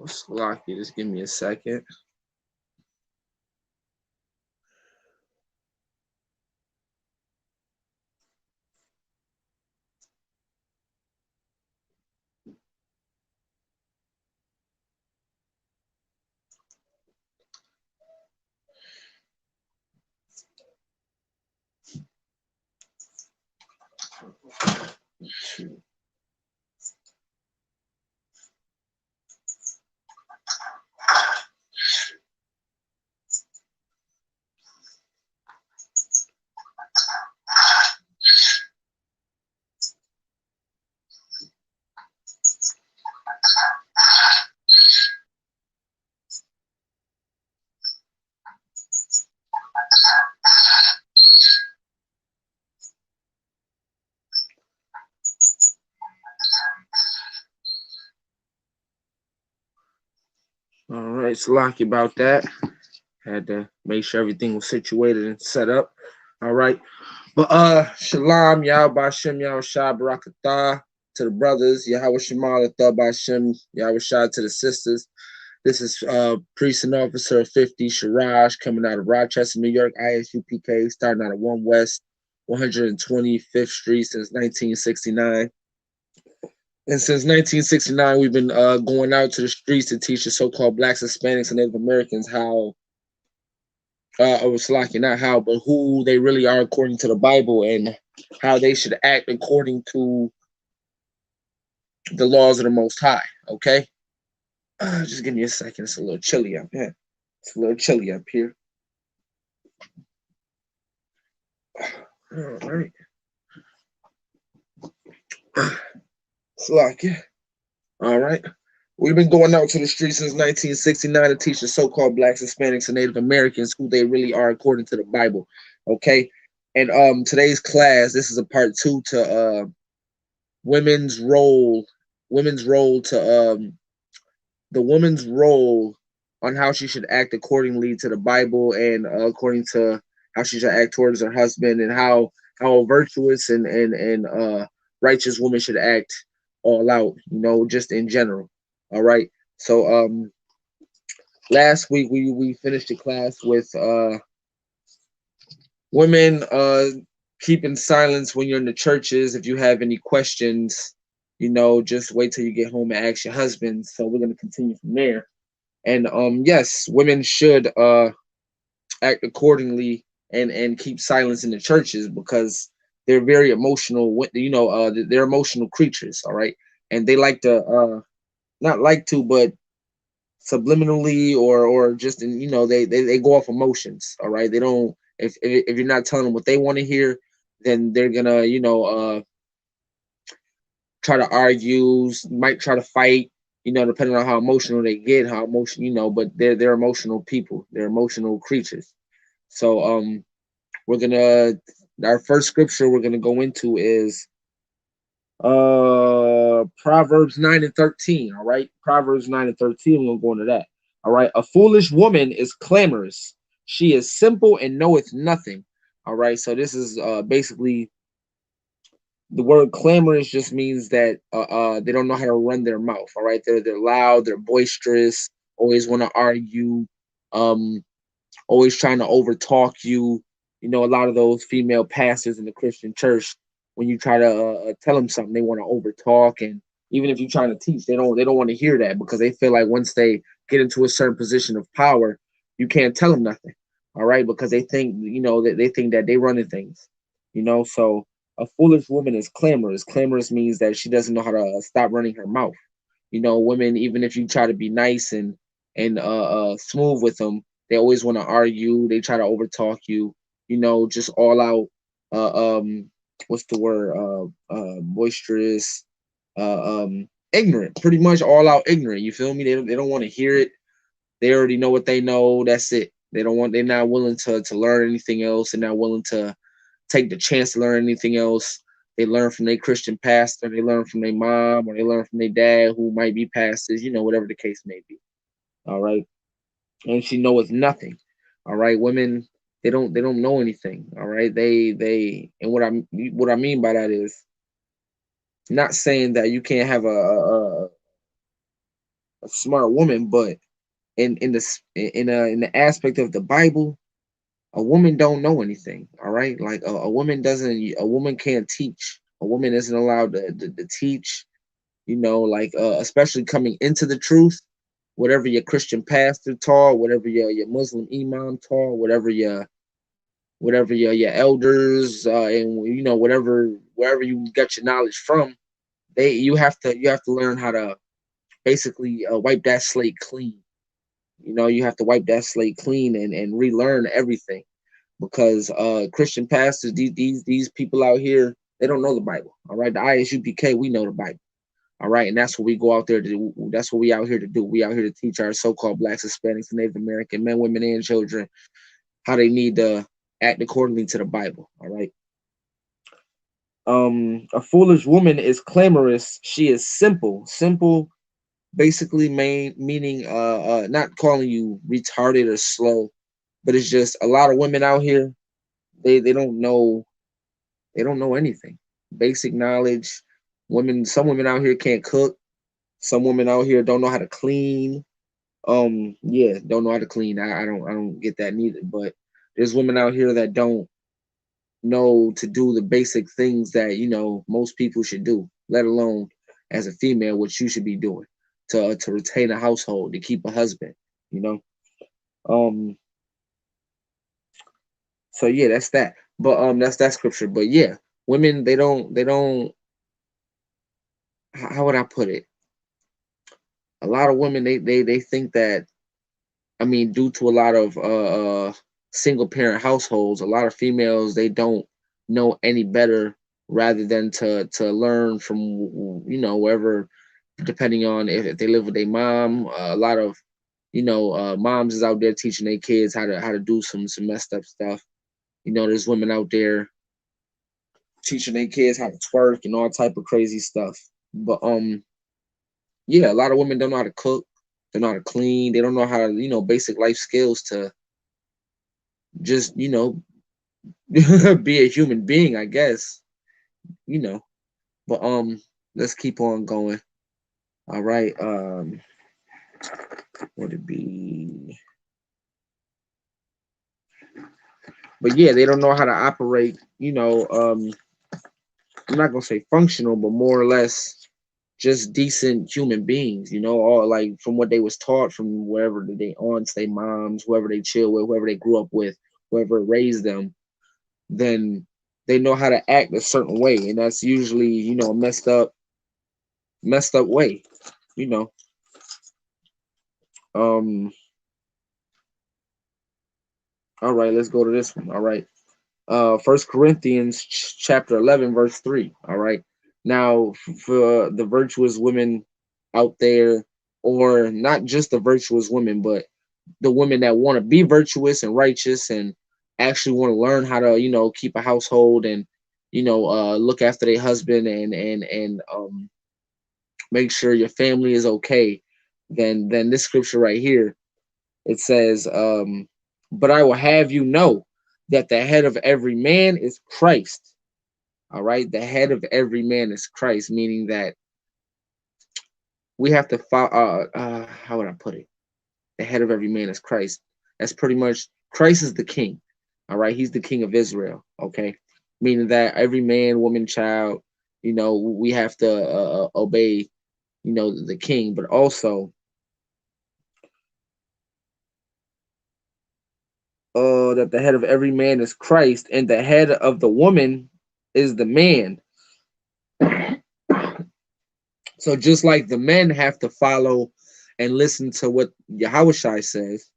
Slocky, just give me a second. All right, Slocky about that. Had to make sure everything was situated and set up. All right. But Shalom, Yahweh Bashem, Yahweh Shah Barakatah to the brothers, Yahweh Shemal, Athah Bashem, Yahweh Shah to the sisters. This is Priest and Officer 50, Shiraj, coming out of Rochester, New York, ISUPK, starting out of 1 West, 125th Street since 1969. And since 1969, we've been going out to the streets to teach the so-called Blacks, Hispanics, and Native Americans how, not how, but who they really are according to the Bible and how they should act according to the laws of the Most High. Okay, just give me a second. It's a little chilly up here. It's a little chilly up here. All right. Slocky. All right. We've been going out to the streets since 1969 to teach the so-called Blacks, Hispanics, and Native Americans who they really are according to the Bible. Okay. And today's class, this is a part 2 to women's role to the woman's role on how she should act accordingly to the Bible and according to how she should act towards her husband and how a virtuous and righteous woman should act all out, just in general. All right. So last week we finished the class with women keeping silence when you're in the churches. If you have any questions, just wait till you get home and ask your husband. So we're gonna continue from there. And yes, women should act accordingly and keep silence in the churches because they're very emotional. They're emotional creatures. All right, and they like to not like to, but subliminally or just in, they go off emotions. All right, they don't. If you're not telling them what they want to hear, then they're gonna try to argue, might try to fight, depending on how emotional they get, but they're emotional people. They're emotional creatures. So our first scripture we're gonna go into is Proverbs 9 and 13. All right. Proverbs 9 and 13. We're gonna go into that. All right. A foolish woman is clamorous. She is simple and knoweth nothing. All right. So this is basically the word clamorous just means that they don't know how to run their mouth. All right, they're loud, they're boisterous, always want to argue, always trying to overtalk you. A lot of those female pastors in the Christian church, when you try to tell them something, they want to overtalk, and even if you're trying to teach, they don't want to hear that because they feel like once they get into a certain position of power, you can't tell them nothing. All right, because they think that they think that they running things. So a foolish woman is clamorous. Clamorous means that she doesn't know how to stop running her mouth. Women, even if you try to be nice and smooth with them, they always want to argue. They try to overtalk you. Just all out. What's the word? Boisterous. Ignorant. Pretty much all out ignorant. You feel me? They don't want to hear it. They already know what they know. That's it. They don't want. They're not willing to learn anything else. They're not willing to take the chance to learn anything else. They learn from their Christian pastor, they learn from their mom, or they learn from their dad who might be pastors, whatever the case may be. All right. And she knows nothing. All right. Women, they don't know anything. All right. And what I mean by that is not saying that you can't have a smart woman, but in the aspect of the Bible, a woman don't know anything. All right, like a woman doesn't. A woman can't teach. A woman isn't allowed to teach. Like especially coming into the truth. Whatever your Christian pastor taught, whatever your Muslim imam taught, whatever your elders and whatever wherever you get your knowledge from, they you have to learn how to basically wipe that slate clean. You have to wipe that slate clean and relearn everything because Christian pastors, these people out here, they don't know the Bible. All right, the ISUPK, we know the Bible. All right, and that's what we go out there to do. That's what we out here to do. We out here to teach our so-called blacks, Hispanics, and Native American men, women, and children how they need to act accordingly to the Bible. All right. A foolish woman is clamorous. She is simple. Simple basically meaning not calling you retarded or slow, but it's just a lot of women out here, they don't know anything. Basic knowledge. Some women out here can't cook. Some women out here don't know how to clean. Yeah, don't know how to clean. I don't get that neither. But there's women out here that don't know to do the basic things that most people should do, let alone as a female, what you should be doing to retain a household, to keep a husband. You know. Um. So yeah, that's that. But that's that scripture. But yeah, women they don't. How would I put it? A lot of women they think that, I mean, due to a lot of single parent households, a lot of females they don't know any better rather than to learn from wherever, depending on if they live with their mom. A lot of moms is out there teaching their kids how to do some messed up stuff. There's women out there teaching their kids how to twerk and all type of crazy stuff. But yeah, a lot of women don't know how to cook. They know how to clean. They don't know how to basic life skills to just be a human being, I guess. you know. But let's keep on going. All right. Would it be? But yeah, they don't know how to operate. I'm not gonna say functional, but more or less just decent human beings. All like from what they was taught from wherever they aunts, they moms, whoever they chill with, whoever they grew up with, whoever raised them. Then they know how to act a certain way, and that's usually a messed up way. You know. Um. All right, let's go to this one. All right. First Corinthians chapter 11, verse 3. All right. Now, for the virtuous women out there, or not just the virtuous women, but the women that want to be virtuous and righteous and actually want to learn how to, keep a household and, look after their husband and make sure your family is okay, then this scripture right here, it says, but I will have you know that the head of every man is Christ. All right. The head of every man is Christ, meaning that we have to follow, how would I put it? The head of every man is Christ. That's pretty much, Christ is the king. All right. He's the king of Israel. Okay. Meaning that every man, woman, child, we have to obey, the king, but also, that the head of every man is Christ, and the head of the woman is the man. So just like the men have to follow and listen to what Yahushua says,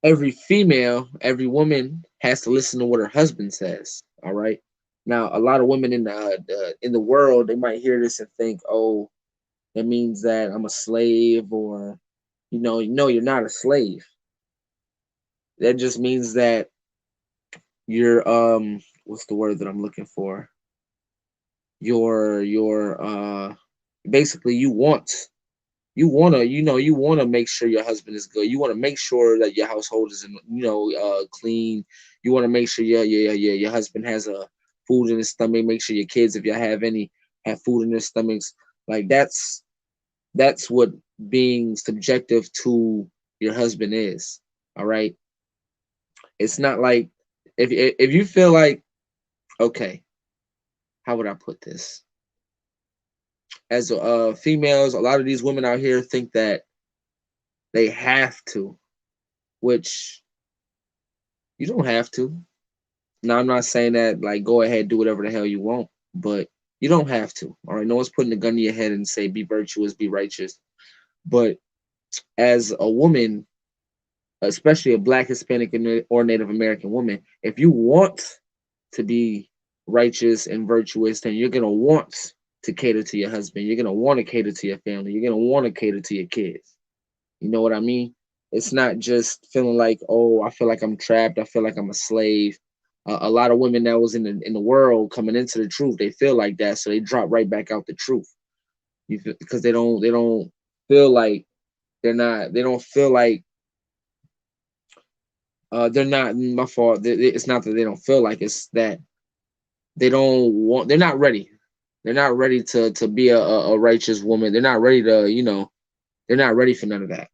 every female, every woman has to listen to what her husband says. All right. Now, a lot of women in the world, they might hear this and think, "Oh, that means that I'm a slave," or, no, you're not a slave. That just means that you're what's the word that I'm looking for? You're basically you want to make sure your husband is good. You want to make sure that your household is clean. You want to make sure your husband has a food in his stomach. Make sure your kids, if you have any, have food in their stomachs. Like That's what being subjective to your husband is. All right. It's not like if you feel like, okay, how would I put this? As females, a lot of these women out here think that they have to, which you don't have to. Now, I'm not saying that like go ahead, do whatever the hell you want, but you don't have to. All right, no one's putting a gun to your head and say be virtuous, be righteous. But as a woman, especially a Black, Hispanic, or Native American woman, if you want to be righteous and virtuous, then you're gonna want to cater to your husband. You're gonna want to cater to your family. You're gonna want to cater to your kids. You know what I mean? It's not just feeling like, oh, I feel like I'm trapped. I feel like I'm a slave. A lot of women that was in the world coming into the truth, they feel like that, so they drop right back out the truth. Because they don't feel like they don't feel like they're not my fault. It's not that they don't feel like, it's that they don't want. They're not ready. They're not ready to be a righteous woman. They're not ready to they're not ready for none of that.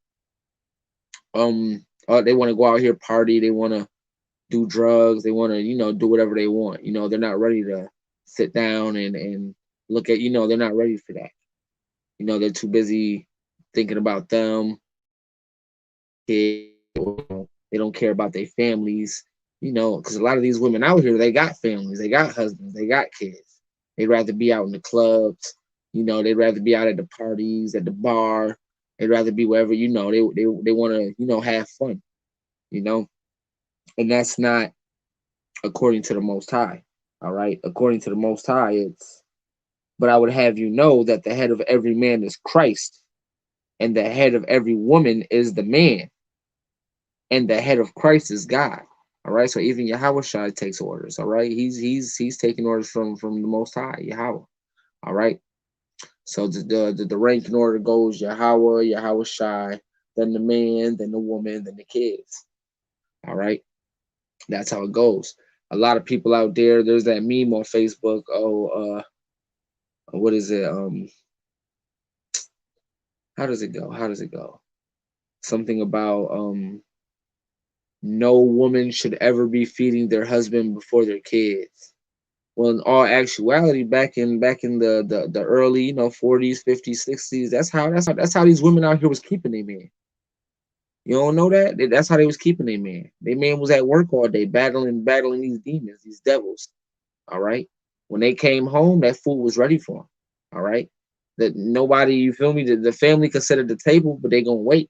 They want to go out here party. They want to do drugs. They want to do whatever they want. They're not ready to sit down and look at. They're not ready for that. They're too busy thinking about them, kids, or they don't care about their families. Because a lot of these women out here, they got families, they got husbands, they got kids. They'd rather be out in the clubs. They'd rather be out at the parties, at the bar. They'd rather be wherever. They want to have fun. You know, and that's not according to the Most High. All right, according to the Most High, it's. But I would have you know that the head of every man is Christ, and the head of every woman is the man, and the head of Christ is God. All right, so even Yahweh Shai takes orders. All right, he's taking orders from the Most High, Yahweh. All right, so the rank in order goes Yahweh, Yahweh Shai, then the man, then the woman, then the kids. All right, that's how it goes. A lot of people out there. There's that meme on Facebook. Oh, what is it? How does it go? How does it go? Something about no woman should ever be feeding their husband before their kids. Well, in all actuality, back in the early 40s, 50s, 60s, that's how these women out here was keeping their man. You don't know that? That's how they was keeping their man. Their man was at work all day battling these demons, these devils. All right. When they came home, that food was ready for them. All right. That nobody, you feel me? The family could sit at the table, but they gonna wait.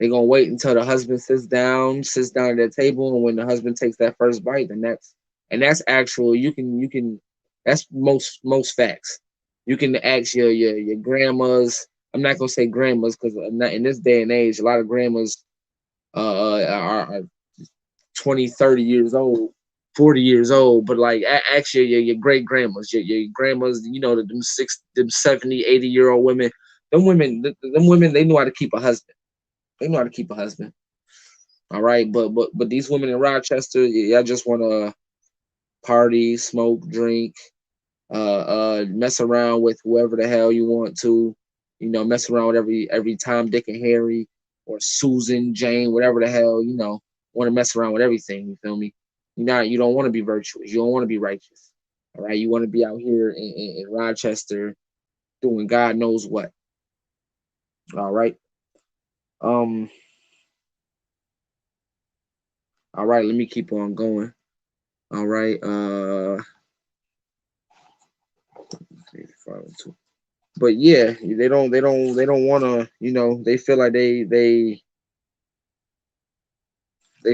They gonna wait until the husband sits down at that table, and when the husband takes that first bite, then that's actual. You can that's most facts. You can ask your grandmas. I'm not gonna say grandmas because in this day and age, a lot of grandmas are 20, 30 years old, 40 years old, but like actually your great grandmas, your grandmas, them 70, 80-year old women, them women, they know how to keep a husband. They know how to keep a husband. All right, but these women in Rochester, y'all just want to party, smoke, drink, mess around with whoever the hell you want to, mess around with every Tom, Dick, and Harry, or Susan, Jane, whatever the hell, want to mess around with everything. You feel me? You don't want to be virtuous. You don't want to be righteous. All right, you want to be out here in Rochester doing God knows what. All right. Um. All right. Let me keep on going. All right. 5 2. But yeah, they don't want to. They feel like they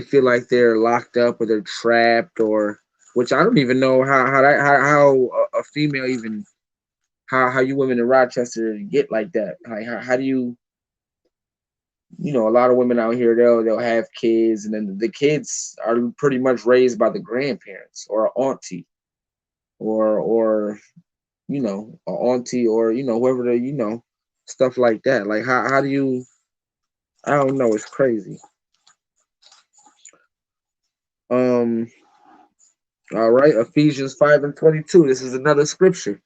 feel like they're locked up or they're trapped, or which I don't even know how a female even how you women in Rochester get like that. Like how do you a lot of women out here, they'll have kids, and then the kids are pretty much raised by the grandparents or auntie or a auntie, or whoever the stuff like that. Like how do you, I don't know, it's crazy. Um all right, Ephesians 5:22. This is another scripture.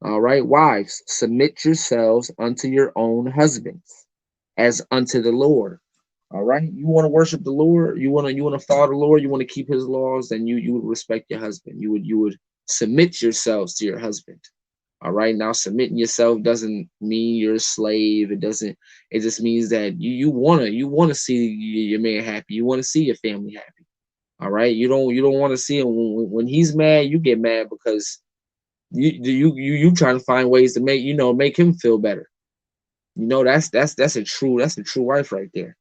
All right, wives, submit yourselves unto your own husbands, as unto the Lord. All right, you want to worship the Lord, you want to follow the Lord, you want to keep His laws, then you would respect your husband. You would submit yourselves to your husband. All right, now submitting yourself doesn't mean you're a slave. It doesn't. It just means that you wanna see your man happy. You want to see your family happy. All right, you don't want to see him when he's mad. You get mad because you trying to find ways to make him feel better. That's a true wife right there.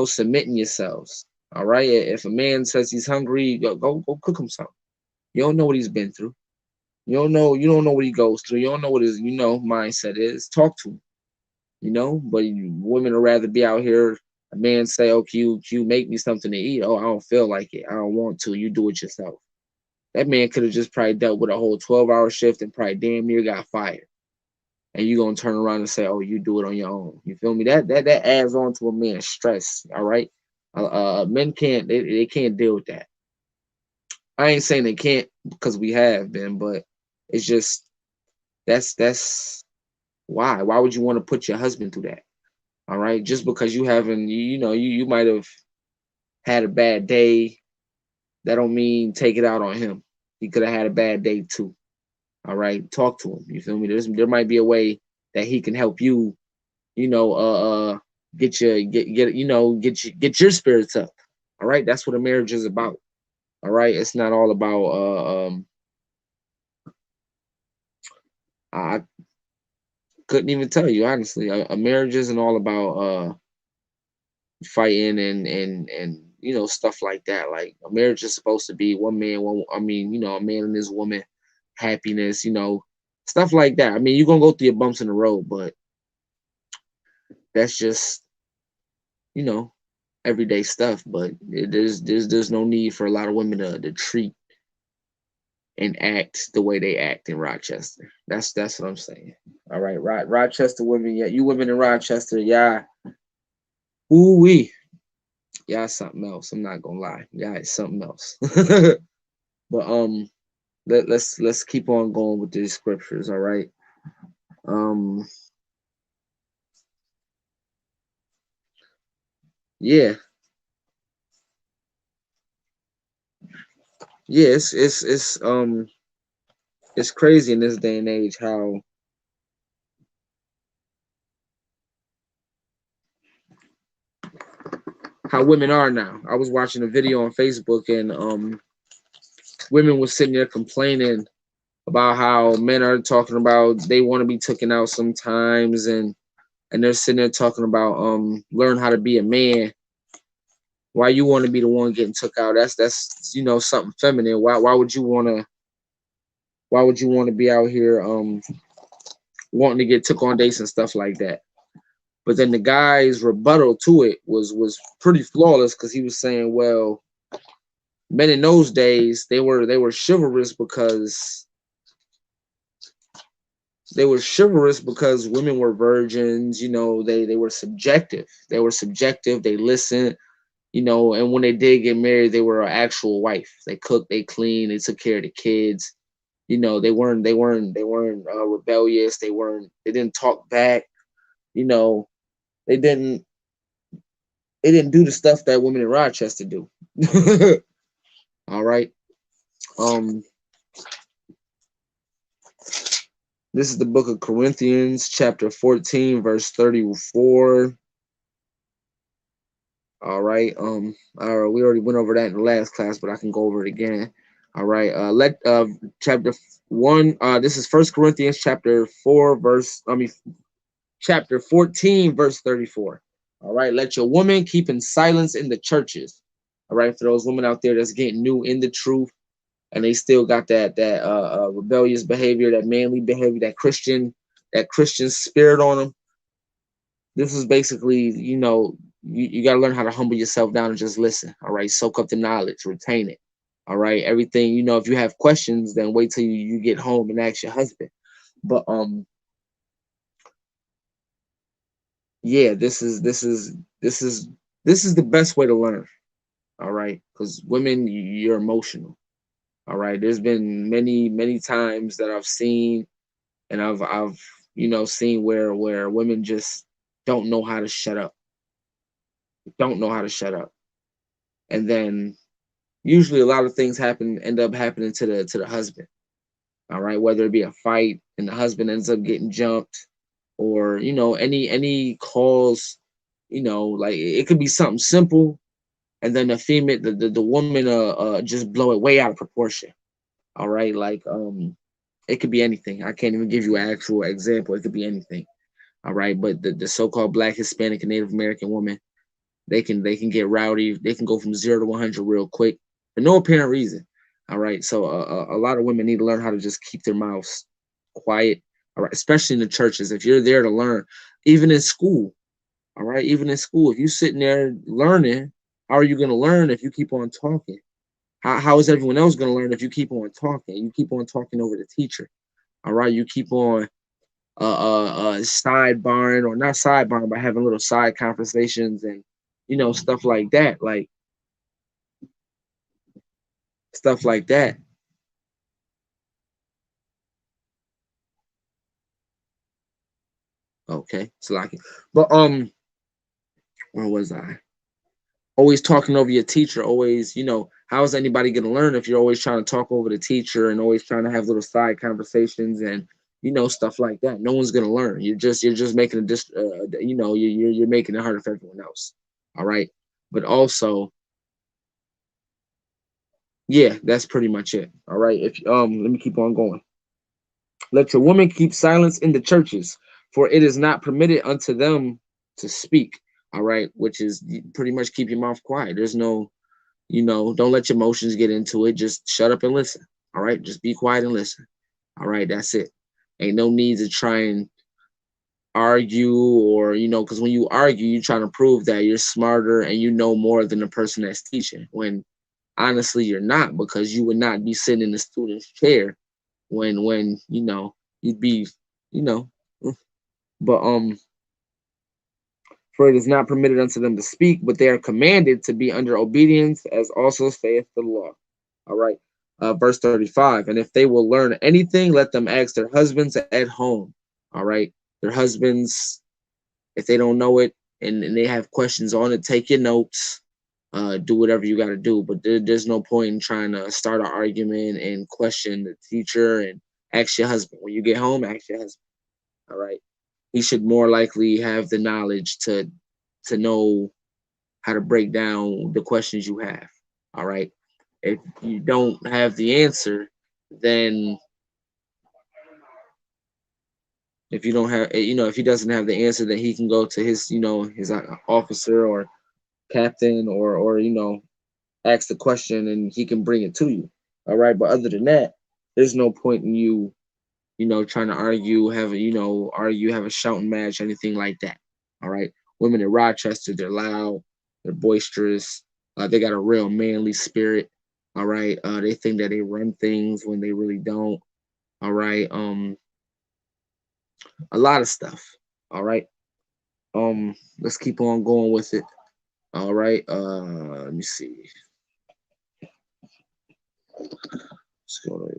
Submitting yourselves. All right. If a man says he's hungry, go cook him something. You don't know what he's been through. You don't know what he goes through. You don't know what his mindset is. Talk to him. But women would rather be out here. A man say, "Oh, can you make me something to eat?" "Oh, I don't feel like it. I don't want to." You do it yourself. That man could have just probably dealt with a whole 12-hour shift and probably damn near got fired. And you gonna turn around and say, "Oh, you do it on your own." You feel me? That adds on to a man's stress. All right. Men they can't deal with that. I ain't saying they can't because we have been, but it's just that's why. Why would you want to put your husband through that? All right, just because you haven't, you might have had a bad day. That don't mean take it out on him. He could have had a bad day too. All right, talk to him. You feel me? There might be a way that he can help you. You know, get your get your spirits up. All right, that's what a marriage is about. All right, it's not all about I couldn't even tell you honestly. A marriage isn't all about fighting and stuff like that. Like a marriage is supposed to be one man, one. I mean, a man and his woman, happiness. Stuff like that. I mean, you're gonna go through your bumps in the road, but that's just you know everyday stuff. But there's no need for a lot of women to treat and act the way they act in Rochester. That's what I'm saying. All right, Rochester women, yeah, you women in Rochester, yeah, ooh wee, yeah, something else. I'm not gonna lie, yeah, it's something else. But let's keep on going with these scriptures. All right. Um, yeah, yeah, it's crazy in this day and age how women are now. I was watching a video on Facebook and women was sitting there complaining about how men are talking about they want to be taken out sometimes and they're sitting there talking about learn how to be a man. Why you want to be the one getting took out? That's something feminine. Why would you want to be out here wanting to get took on dates and stuff like that? But then the guy's rebuttal to it was pretty flawless because he was saying, well, men in those days they were chivalrous because women were virgins. They were subjective. They listened. And when they did get married, they were an actual wife. They cooked, they cleaned, they took care of the kids. They weren't rebellious. They didn't talk back. You know, they didn't they didn't do the stuff that women in Rochester do. All right. Um, this is the book of Corinthians, chapter 14, verse 34. All right. All right. We already went over that in the last class, but I can go over it again. All right. Let chapter 1. This is First Corinthians chapter 4, chapter 14, verse 34. All right. Let your woman keep in silence in the churches. All right. For those women out there that's getting new in the truth and they still got that rebellious behavior, that manly behavior, that Christian spirit on them. This is basically, you got to learn how to humble yourself down and just listen. All right. Soak up the knowledge, retain it. All right. Everything, if you have questions, then wait till you get home and ask your husband. But yeah, this is the best way to learn. All right. Because women, you're emotional. All right. There's been many, many times that I've seen and I've seen where women just don't know how to shut up, don't know how to shut up, and then usually a lot of things end up happening to the husband. All right, whether it be a fight and the husband ends up getting jumped, or any cause, like it could be something simple, and then the woman just blow it way out of proportion. All right, like it could be anything. I can't even give you an actual example. It could be anything. All right, but the so-called Black, Hispanic, and Native American woman, they can get rowdy. They can go from 0 to 100 real quick for no apparent reason. All right, so a lot of women need to learn how to just keep their mouths quiet. All right, especially in the churches. If you're there to learn, even in school. All right, even in school, if you're sitting there learning, how are you going to learn if you keep on talking? How is everyone else going to learn if you keep on talking? You keep on talking over the teacher. All right, you keep on sidebarring, or not sidebarring, but having little side conversations, and stuff like that, like stuff like that. Okay, so like, but where was I? Always talking over your teacher. Always, how is anybody going to learn if you're always trying to talk over the teacher and always trying to have little side conversations and stuff like that? No one's going to learn. You're just making you're making it harder for everyone else. All right, but also, yeah, that's pretty much it. All right, if let me keep on going. Let your women keep silence in the churches, for it is not permitted unto them to speak. All right, which is pretty much keep your mouth quiet. There's no, don't let your emotions get into it. Just shut up and listen. All right, just be quiet and listen. All right, that's it. Ain't no need to try and argue, or because when you argue, you're trying to prove that you're smarter and you know more than the person that's teaching. When honestly, you're not, because you would not be sitting in the student's chair when you'd be you know but for it is not permitted unto them to speak, but they are commanded to be under obedience, as also saith the law. All right, verse 35. And if they will learn anything, let them ask their husbands at home. All right, their husbands, if they don't know it, and they have questions on it, take your notes. Do whatever you got to do, but there's no point in trying to start an argument and question the teacher. And ask your husband when you get home. Ask your husband. All right, he should more likely have the knowledge to know how to break down the questions you have. All right, if you don't have the answer, then if you don't have, if he doesn't have the answer, then he can go to his, his officer or captain, or ask the question and he can bring it to you. All right. But other than that, there's no point in you, trying to argue, have a shouting match, anything like that. All right. Women in Rochester, they're loud, they're boisterous, they got a real manly spirit. All right. They think that they run things when they really don't. All right. A lot of stuff. All right. Let's keep on going with it. All right. Let me see. Let's go to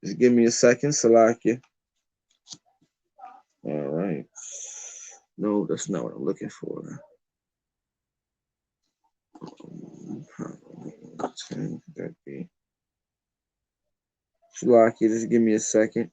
just give me a second, Salakia. All right. No, that's not what I'm looking for. That be Salakia, just give me a second.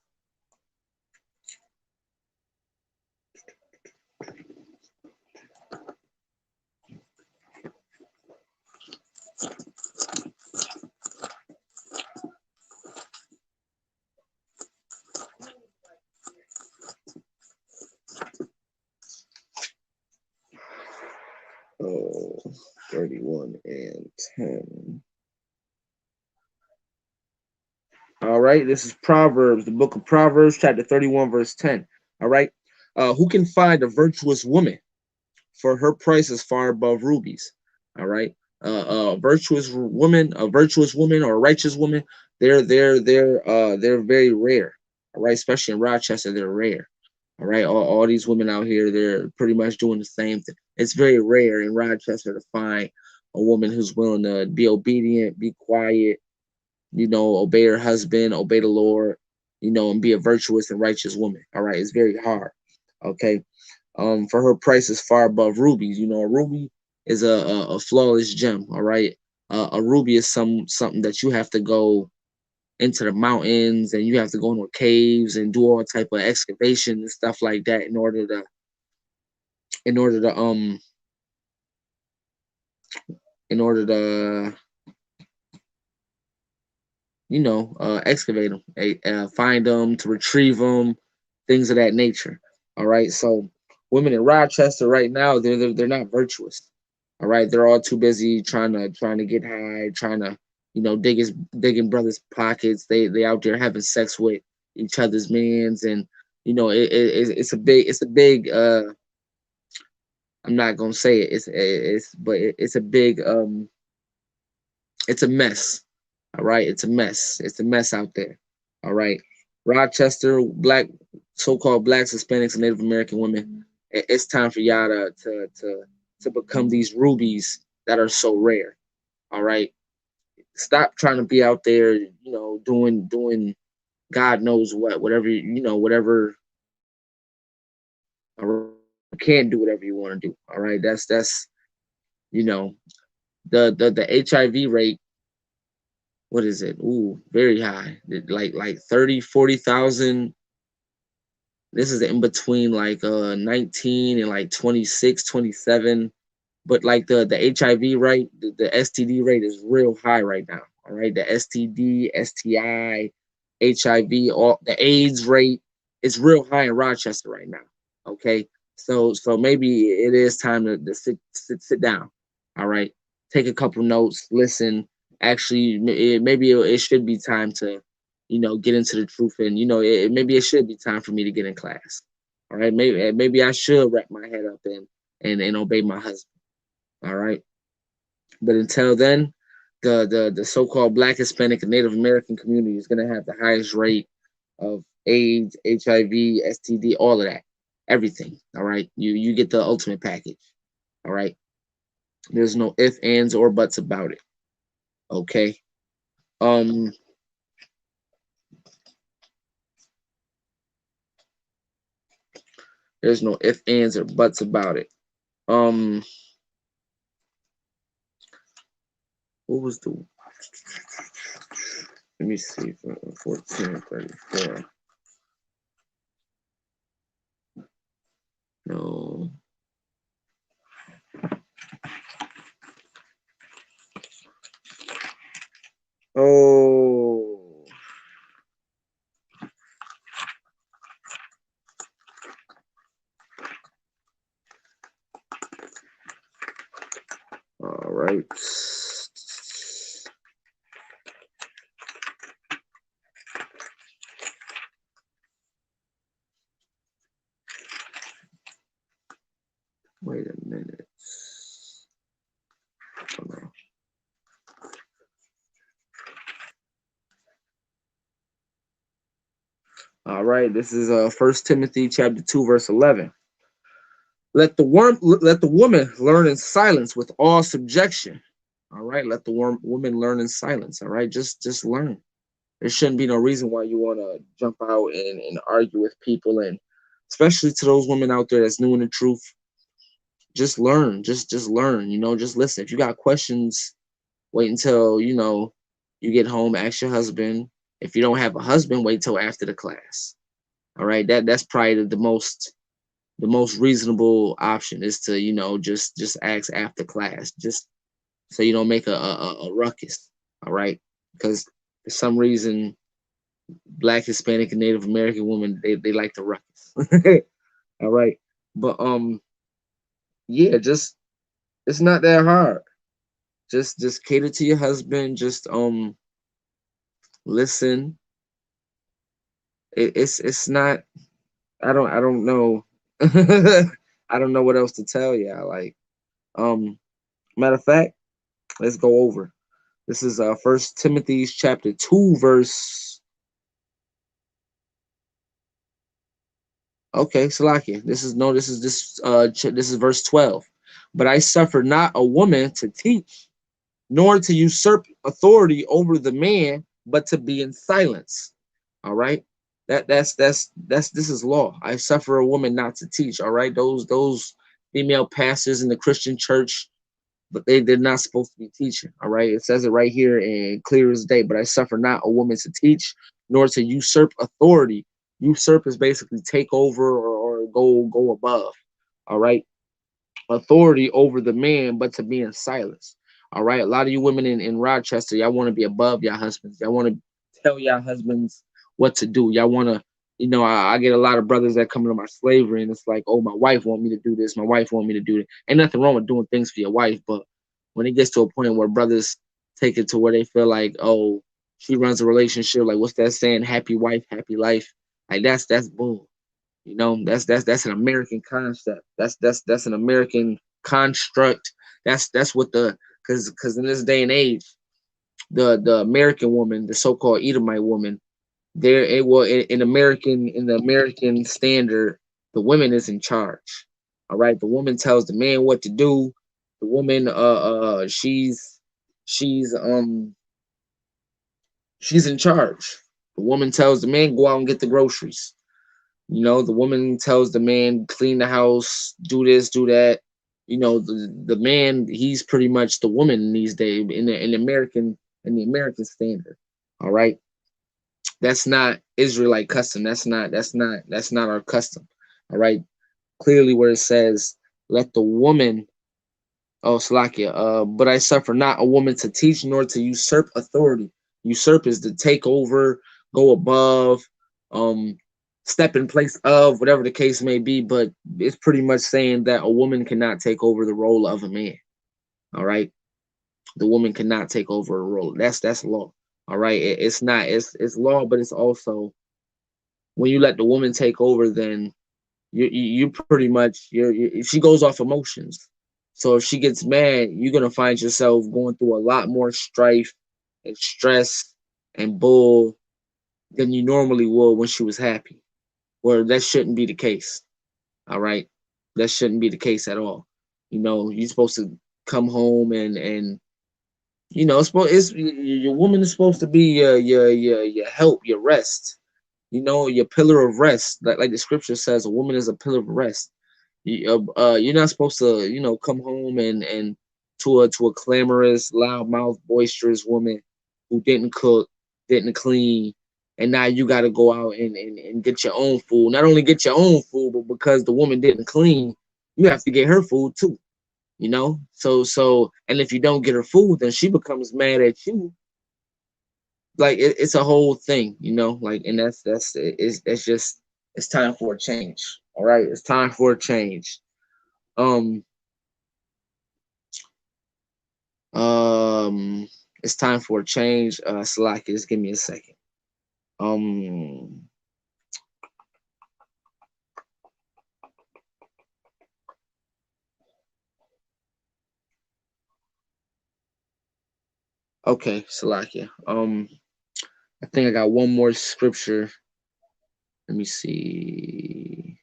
Oh, 31 and 10. All right, this is Proverbs, the book of Proverbs, chapter 31, verse 10. All right. Who can find a virtuous woman? For her price is far above rubies. All right. A virtuous woman or a righteous woman, they're very rare. All right, especially in Rochester, they're rare. All right, all these women out here, they're pretty much doing the same thing. It's very rare in Rochester to find a woman who's willing to be obedient, be quiet, obey her husband, obey the Lord, and be a virtuous and righteous woman. All right, it's very hard. Okay, for her price is far above rubies. A ruby is a flawless gem. All right, a ruby is something that you have to go into the mountains and you have to go into caves and do all type of excavation and stuff like that in order to in order to excavate them, find them, to retrieve them, things of that nature. All right. So women in Rochester right now, they're not virtuous. All right. They're all too busy trying to get high, trying to digging brothers' pockets. They out there having sex with each other's mans, and it's a big. I'm not gonna say it. It's a big it's a mess. All right, it's a mess. It's a mess out there. All right, Rochester, so-called blacks, Hispanics, and Native American women. It's time for y'all to become these rubies that are so rare. All right, stop trying to be out there, doing God knows what, whatever whatever. All right, you can't do whatever you want to do. All right, that's you know the HIV rate. What is it? Ooh, very high. Like 30, 40,000. This is in between like 19 and like 26, 27. But like the HIV rate, the STD rate is real high right now. All right. The STD, STI, HIV, all the AIDS rate is real high in Rochester right now. Okay. So maybe it is time to sit down. All right. Take a couple notes, listen. Actually, maybe it should be time to, get into the truth, and maybe it should be time for me to get in class. All right. Maybe I should wrap my head up and obey my husband. All right. But until then, the so-called Black, Hispanic, and Native American community is going to have the highest rate of AIDS, HIV, STD, all of that, everything. All right. You get the ultimate package. All right. There's no ifs, ands, or buts about it. Okay. Um. There's no ifs, ands, or buts about it. Um. What was the? Let me see. 1434. No. Oh. All right. Wait a minute. All right, this is First Timothy chapter 2, verse 11. Let the woman learn in silence with all subjection. All right, let the woman learn in silence. All right, just learn. There shouldn't be no reason why you want to jump out and argue with people, and especially to those women out there that's new in the truth. Just learn, just learn. Just listen. If you got questions, wait until you get home. Ask your husband. If you don't have a husband, wait till after the class. All right, that's probably the most reasonable option is to just ask after class, just so you don't make a ruckus. All right, because for some reason Black, Hispanic, and Native American women, they like to ruckus. All right, but yeah, just it's not that hard. Just cater to your husband. Just listen. It's not. I don't know. I don't know what else to tell you. Like, matter of fact, Let's go over. This is First Timothy chapter 2, verse. Okay, Salakia. This is no. This is verse 12. But I suffer not a woman to teach, nor to usurp authority over the man, but to be in silence. All right. That's this is law. I suffer a woman not to teach. All right. Those female pastors in the Christian church, but they're not supposed to be teaching. All right. It says it right here and clear as day. But I suffer not a woman to teach, nor to usurp authority. Usurp is basically take over or go above. All right, authority over the man, but to be in silence. All right. A lot of you women in Rochester, y'all want to be above y'all husbands. Y'all want to tell y'all husbands what to do. Y'all want to, I get a lot of brothers that come into my slavery and it's like, oh, my wife want me to do this. My wife want me to do it. Ain't nothing wrong with doing things for your wife. But when it gets to a point where brothers take it to where they feel like, oh, she runs a relationship. Like, what's that saying? Happy wife, happy life. Like that's bull. That's an American concept. That's an American construct. That's what the because in this day and age, the American woman, the so-called Edomite woman, there it will in the American standard, the woman is in charge. All right, the woman tells the man what to do. The woman, she's she's in charge. The woman tells the man go out and get the groceries. The woman tells the man clean the house, do this, do that. The man, he's pretty much the woman these days in the American standard. All right. That's not Israelite custom. That's not our custom. All right. Clearly where it says, let the woman, oh Slakia, but I suffer not a woman to teach nor to usurp authority. Usurp is to take over, go above, um, step in place of, whatever the case may be, but it's pretty much saying that a woman cannot take over the role of a man. All right. The woman cannot take over a role. That's law. All right. It's not, it's law, but it's also when you let the woman take over, then you pretty much she goes off emotions. So if she gets mad, you're gonna find yourself going through a lot more strife and stress and bull than you normally would when she was happy. Or that shouldn't be the case. All right, that shouldn't be the case at all. You're supposed to come home and it's your woman is supposed to be your help, your rest. Your pillar of rest. Like the scripture says, a woman is a pillar of rest. You're not supposed to, come home and to a clamorous, loudmouth, boisterous woman who didn't cook, didn't clean, and now you got to go out and get your own food. Not only get your own food, but because the woman didn't clean, you have to get her food too. And if you don't get her food, then she becomes mad at you. Like it's a whole thing, like, and it's just it's time for a change. All right, it's time for a change. Um, um, it's time for a change. Slack, just give me a second. Um, okay, Salakia. I think I got one more scripture. Let me see.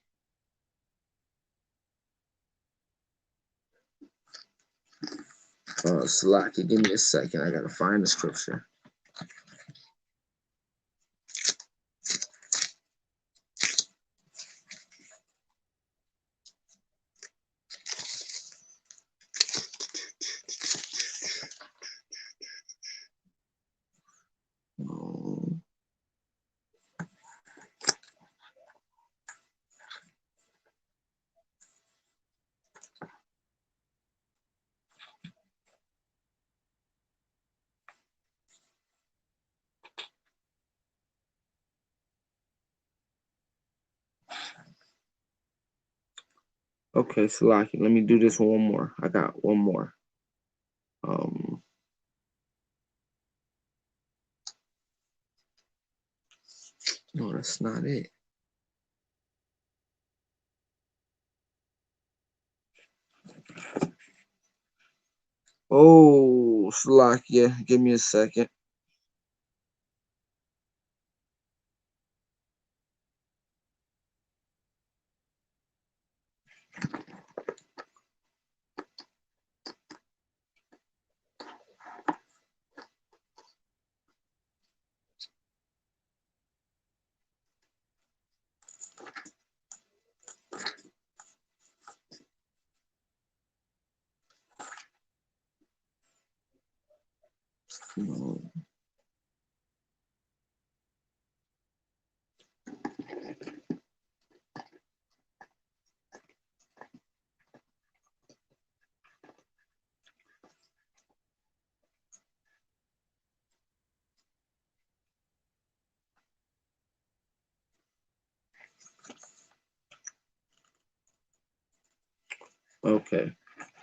Salakia, give me a second. I gotta find the scripture. Um, Okay, Salaki, let me do this one more. I got one more. Um, no, that's not it. Oh, Slovakia. Give me a second. Okay.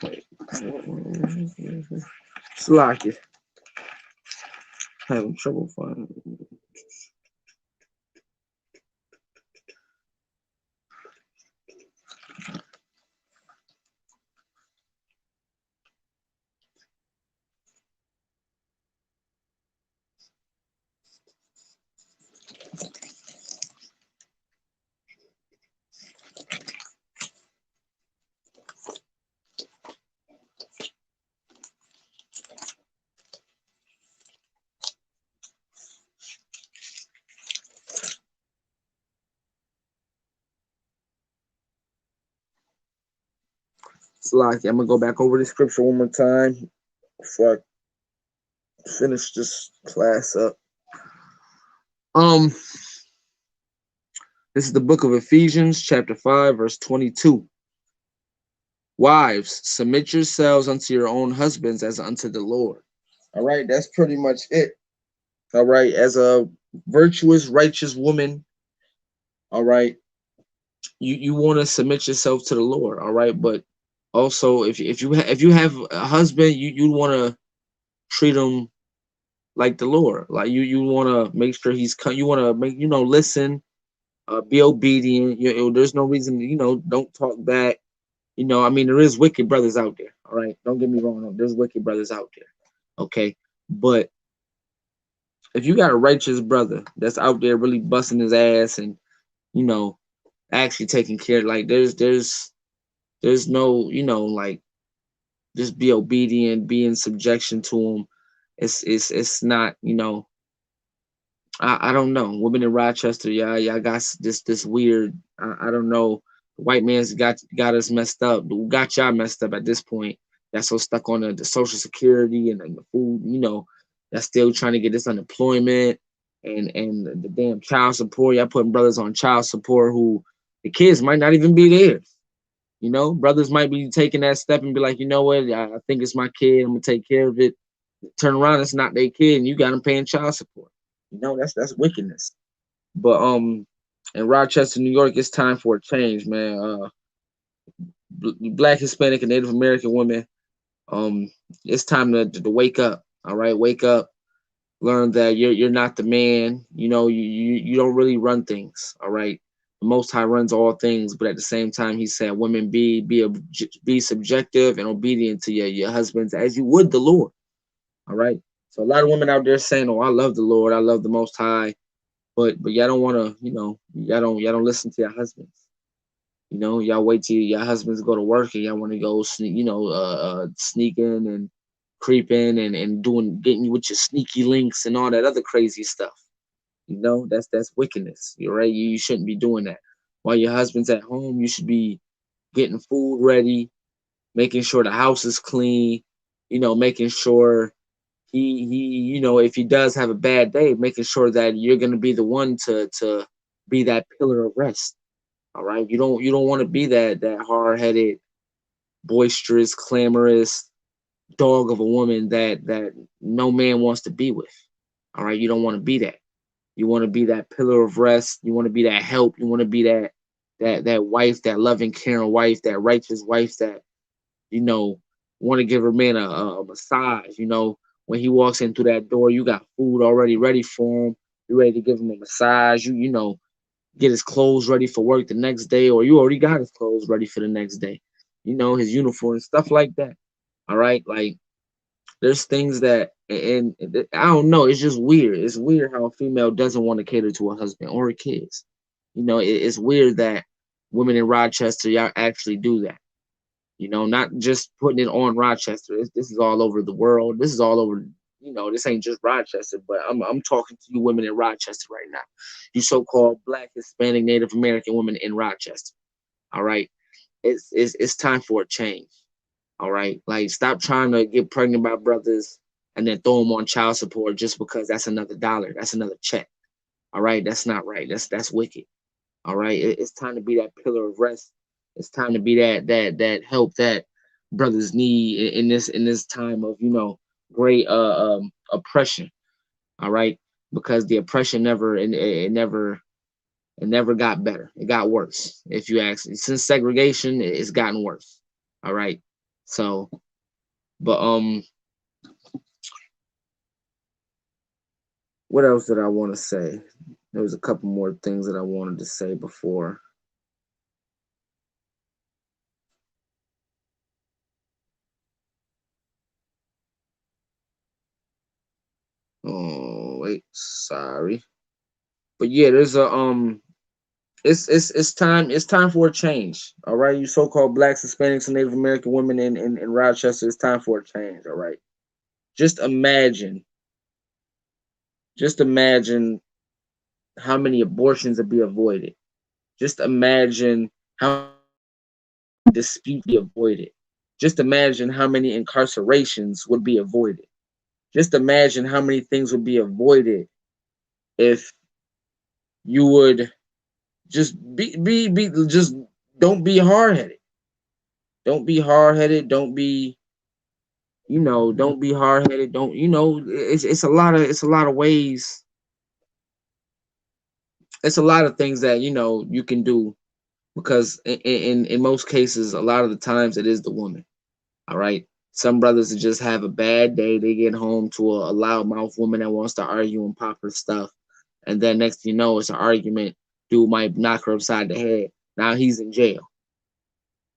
Wait. Slovakia. Having trouble finding. Slovakia. I'm gonna go back over the scripture one more time before I finish this class up. Um, this is the book of Ephesians, chapter 5, verse 22. Wives, submit yourselves unto your own husbands as unto the Lord. All right, that's pretty much it. All right, as a virtuous, righteous woman, all right, you want to submit yourself to the Lord, all right. But also, if you have a husband, you want to treat him like the Lord. Like you want to make sure you want to make listen, be obedient. There's no reason don't talk back. I mean, there is wicked brothers out there. All right, don't get me wrong. There's wicked brothers out there. Okay, but if you got a righteous brother that's out there really busting his ass and you know actually taking care, like there's no like just be obedient, be in subjection to him. It's not I don't know. Women in Rochester, y'all got this weird. I don't know. The white man's got us messed up. Got y'all messed up at this point. That's so stuck on the social security and the food. That's still trying to get this unemployment and the damn child support. Y'all putting brothers on child support who the kids might not even be theirs. Brothers might be taking that step and be like, you know what? I think it's my kid. I'm gonna take care of it. Turn around, it's not their kid, and you got them paying child support. That's wickedness. But in Rochester, New York, it's time for a change, man. Black, Hispanic, and Native American women, it's time to wake up. All right, wake up. Learn that you're not the man. You don't really run things. All right. The Most High runs all things, but at the same time, He said, "Women, be subjective and obedient to your husbands as you would the Lord." All right. So a lot of women out there saying, "Oh, I love the Lord. I love the Most High." But y'all don't want to, y'all don't listen to your husbands. Y'all wait till your husbands go to work and y'all want to go sneak, sneaking and creeping and getting you with your sneaky links and all that other crazy stuff. That's wickedness. You're right. You shouldn't be doing that. While your husband's at home, you should be getting food ready, making sure the house is clean, making sure if he does have a bad day, making sure that you're gonna be the one to be that pillar of rest. All right. You don't want to be that hard headed, boisterous, clamorous dog of a woman that no man wants to be with. All right. You don't want to be that. You want to be that pillar of rest. You want to be that help. You want to be that wife, that loving, caring wife, that righteous wife that you know, want to give her man a massage. When he walks in through that door, you got food already ready for him. You're ready to give him a massage. Get his clothes ready for work the next day, or you already got his clothes ready for the next day. His uniform and stuff like that. All right, like There's things that, and I don't know. It's just weird. It's weird how a female doesn't want to cater to a husband or her kids. It's weird that women in Rochester y'all actually do that. Not just putting it on Rochester. This is all over the world. This is all over. This ain't just Rochester, but I'm talking to you women in Rochester right now. You so-called Black, Hispanic, Native American women in Rochester. All right, it's time for a change. All right, like stop trying to get pregnant by brothers and then throw them on child support just because that's another dollar, that's another check. All right, that's not right. That's wicked. All right, it's time to be that pillar of rest. It's time to be that help that brothers need in this time of great oppression. All right, because the oppression never got better. It got worse. If you ask me, since segregation, it's gotten worse. All right, so but what else did I want to say? There was a couple more things that I wanted to say before. Oh wait, sorry. But yeah, there's a it's time for a change. All right, you so-called blacks, Hispanics, and Native American women in Rochester, it's time for a change. All right, just imagine, just imagine how many abortions would be avoided. Just imagine how dispute be avoided. Just imagine how many incarcerations would be avoided. Just imagine how many things would be avoided if you would just be just don't be hard headed. Don't be hard headed. Don't be hard headed. Don't it's a lot of ways. It's a lot of things that you can do because in most cases, a lot of the times it is the woman. All right. Some brothers that just have a bad day. They get home to a loudmouth woman that wants to argue and pop her stuff, and then next thing you know, it's an argument. Dude might knock her upside the head. Now he's in jail.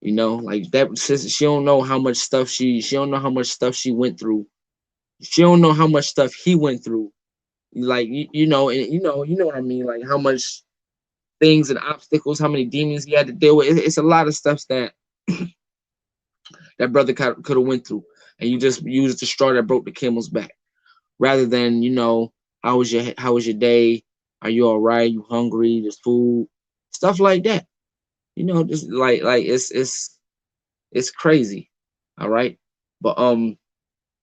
Like that. She don't know how much stuff she don't know how much stuff she went through. She don't know how much stuff he went through. Like and you know what I mean. Like how much things and obstacles, how many demons he had to deal with. It's a lot of stuff that brother could have went through, and you just used the straw that broke the camel's back. Rather than how was your day? Are you all right? You hungry? There's food, stuff like that. Just like it's crazy. All right, but I'm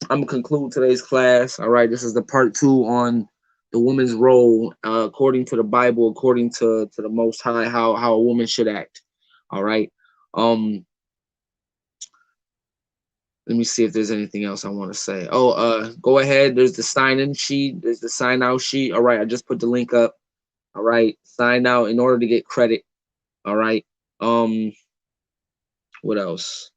gonna conclude today's class. All right, this is the part two on the woman's role according to the Bible, according to the Most High, how a woman should act. All right. Um, Let me see if there's anything else I want to say. Oh, go ahead. There's the sign-in sheet. There's the sign-out sheet. All right, I just put the link up. All right, sign out in order to get credit. All right. Um, what else?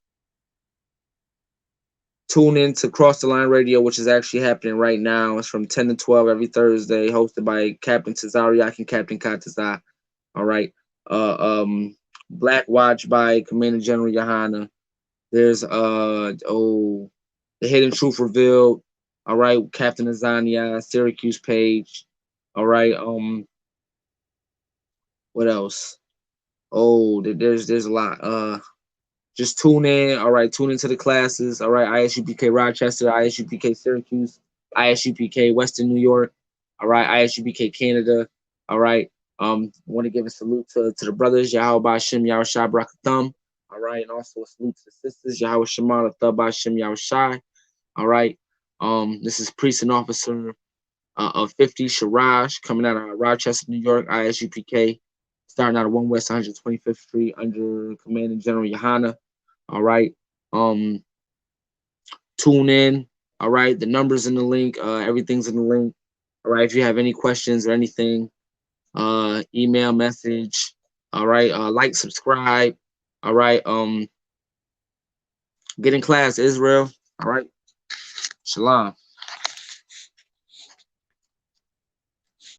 Tune in to Cross the Line Radio, which is actually happening right now. It's from 10 to 12 every Thursday, hosted by Captain Tazariak and Captain Katazai. All right. Black Watch by Commander General Yohana. There's The Hidden Truth Revealed. All right, Captain Azania, Syracuse page. All right, what else? Oh, there's a lot. Just tune in. All right, tune into the classes. All right, ISUPK Rochester, ISUPK Syracuse, ISUPK Western New York. All right, ISUPK Canada. All right. Want to give a salute to the brothers, Yahweh Shem Yahweh Shai Brakathum. All right, and also a salute to the sisters, Yahweh Shemana Thub Shem Yahweh Shai. All right. This is Priest and Officer of 50 Shiraj coming out of Rochester, New York, ISUPK, starting out of 1 West 125th Street under Commanding General Yohana. All right. Tune in. All right. The numbers in the link. Everything's in the link. All right. If you have any questions or anything, email, message. All right. Like, subscribe. All right. Get in class, Israel. All right. Shalom.